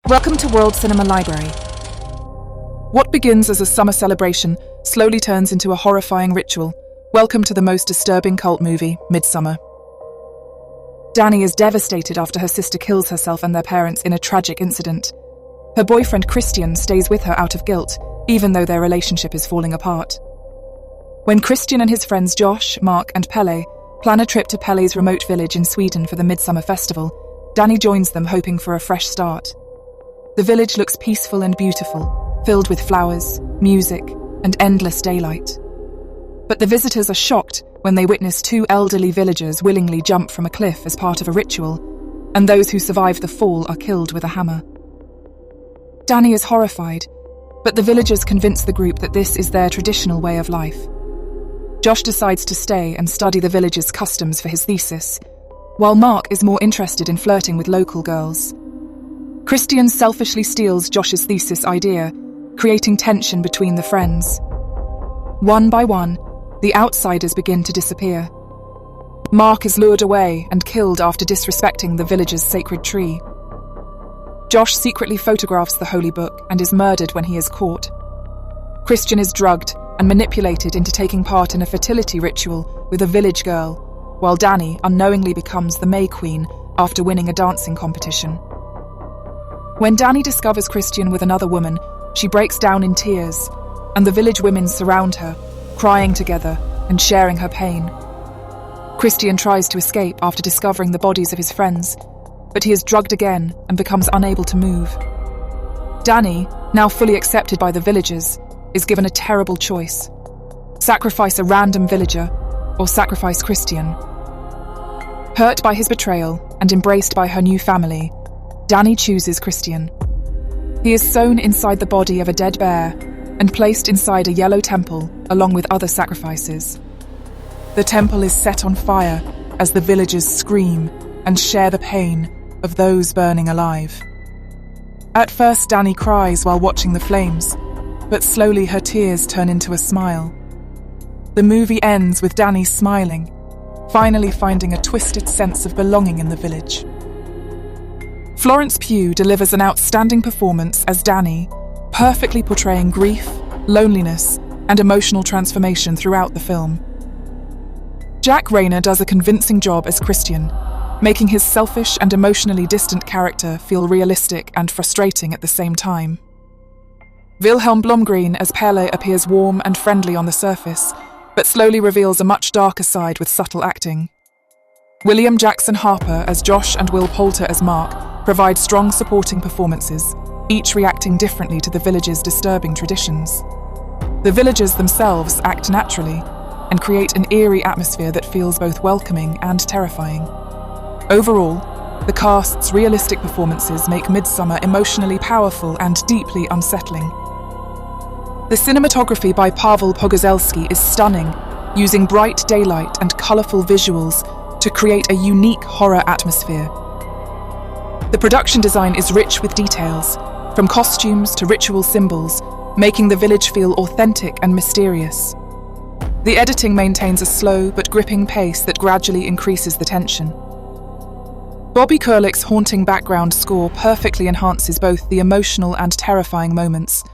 Welcome to World Cinema Library. What begins as a summer celebration slowly turns into a horrifying ritual. Welcome to the most disturbing cult movie, Midsommar. Dani is devastated after her sister kills herself and their parents in a tragic incident. Her boyfriend Christian stays with her out of guilt, even though their relationship is falling apart. When Christian and his friends Josh, Mark and Pelle plan a trip to Pelle's remote village in Sweden for the Midsommar festival, Dani joins them hoping for a fresh start. The village looks peaceful and beautiful, filled with flowers, music, and endless daylight. But the visitors are shocked when they witness two elderly villagers willingly jump from a cliff as part of a ritual, and those who survive the fall are killed with a hammer. Dani is horrified, but the villagers convince the group that this is their traditional way of life. Josh decides to stay and study the village's customs for his thesis, while Mark is more interested in flirting with local girls. Christian selfishly steals Josh's thesis idea, creating tension between the friends. One by one, the outsiders begin to disappear. Mark is lured away and killed after disrespecting the village's sacred tree. Josh secretly photographs the holy book and is murdered when he is caught. Christian is drugged and manipulated into taking part in a fertility ritual with a village girl, while Dani unknowingly becomes the May Queen after winning a dancing competition. When Dani discovers Christian with another woman, she breaks down in tears, and the village women surround her, crying together and sharing her pain. Christian tries to escape after discovering the bodies of his friends, but he is drugged again and becomes unable to move. Dani, now fully accepted by the villagers, is given a terrible choice: sacrifice a random villager or sacrifice Christian. Hurt by his betrayal and embraced by her new family, Dani chooses Christian. He is sewn inside the body of a dead bear and placed inside a yellow temple along with other sacrifices. The temple is set on fire as the villagers scream and share the pain of those burning alive. At first, Dani cries while watching the flames, but slowly her tears turn into a smile. The movie ends with Dani smiling, finally finding a twisted sense of belonging in the village. Florence Pugh delivers an outstanding performance as Dani, perfectly portraying grief, loneliness, and emotional transformation throughout the film. Jack Rayner does a convincing job as Christian, making his selfish and emotionally distant character feel realistic and frustrating at the same time. Wilhelm Blomgren as Pelle appears warm and friendly on the surface, but slowly reveals a much darker side with subtle acting. William Jackson Harper as Josh and Will Poulter as Mark provide strong supporting performances, each reacting differently to the village's disturbing traditions. The villagers themselves act naturally and create an eerie atmosphere that feels both welcoming and terrifying. Overall, the cast's realistic performances make Midsommar emotionally powerful and deeply unsettling. The cinematography by Paweł Pogorzelski is stunning, using bright daylight and colourful visuals to create a unique horror atmosphere. The production design is rich with details, from costumes to ritual symbols, making the village feel authentic and mysterious. The editing maintains a slow but gripping pace that gradually increases the tension. Bobby Kurlik's haunting background score perfectly enhances both the emotional and terrifying moments.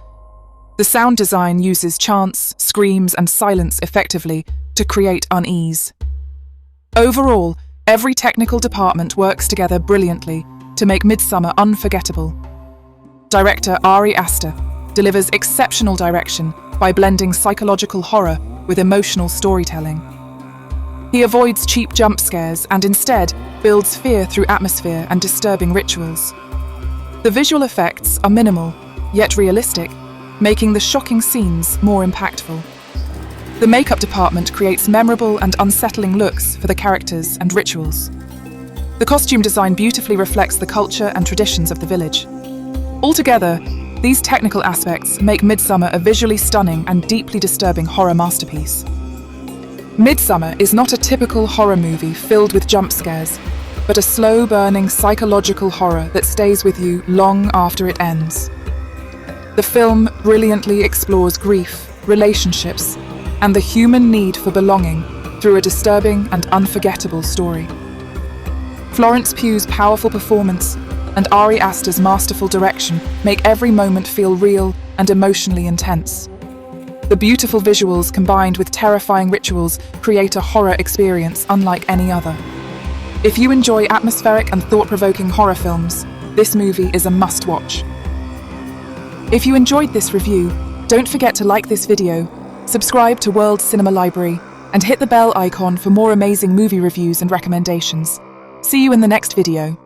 The sound design uses chants, screams, and silence effectively to create unease. Overall, every technical department works together brilliantly to make Midsommar unforgettable. Director Ari Aster delivers exceptional direction by blending psychological horror with emotional storytelling. He avoids cheap jump scares and instead builds fear through atmosphere and disturbing rituals. The visual effects are minimal, yet realistic, making the shocking scenes more impactful. The makeup department creates memorable and unsettling looks for the characters and rituals. The costume design beautifully reflects the culture and traditions of the village. Altogether, these technical aspects make Midsommar a visually stunning and deeply disturbing horror masterpiece. Midsommar is not a typical horror movie filled with jump scares, but a slow-burning psychological horror that stays with you long after it ends. The film brilliantly explores grief, relationships, and the human need for belonging through a disturbing and unforgettable story. Florence Pugh's powerful performance, and Ari Aster's masterful direction make every moment feel real and emotionally intense. The beautiful visuals combined with terrifying rituals create a horror experience unlike any other. If you enjoy atmospheric and thought-provoking horror films, this movie is a must-watch. If you enjoyed this review, don't forget to like this video, subscribe to World Cinema Library, and hit the bell icon for more amazing movie reviews and recommendations. See you in the next video.